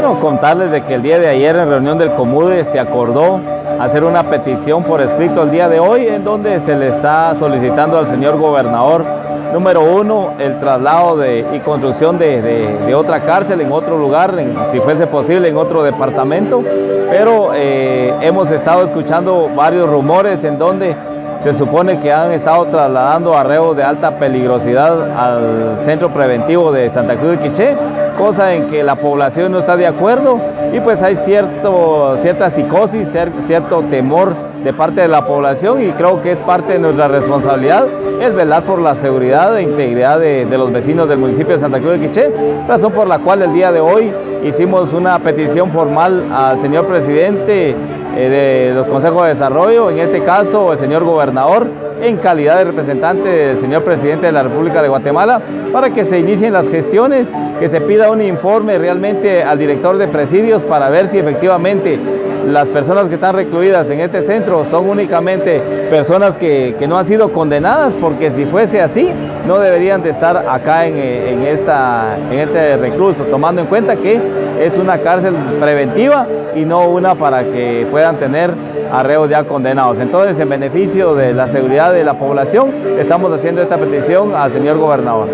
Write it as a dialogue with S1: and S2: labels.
S1: Bueno, contarles de que el día de ayer en reunión del Comude se acordó hacer una petición por escrito el día de hoy en donde se le está solicitando al señor gobernador, número uno, el traslado y construcción de otra cárcel en otro lugar, si fuese posible en otro departamento, pero hemos estado escuchando varios rumores en donde se supone que han estado trasladando a reos de alta peligrosidad al centro preventivo de Santa Cruz de Quiché, cosa en que la población no está de acuerdo y pues hay cierta psicosis, cierto temor de parte de la población, y creo que es parte de nuestra responsabilidad es velar por la seguridad e integridad de los vecinos del municipio de Santa Cruz de Quiché, razón por la cual el día de hoy hicimos una petición formal al señor presidente de los consejos de desarrollo, en este caso el señor gobernador, en calidad de representante del señor presidente de la República de Guatemala, para que se inicien las gestiones, que se pida un informe realmente al director de presidios para ver si efectivamente las personas que están recluidas en este centro son únicamente personas que no han sido condenadas, porque si fuese así no deberían de estar acá en este recluso, tomando en cuenta que es una cárcel preventiva y no una para que puedan tener a reos ya condenados. Entonces, en beneficio de la seguridad de la población, estamos haciendo esta petición al señor gobernador.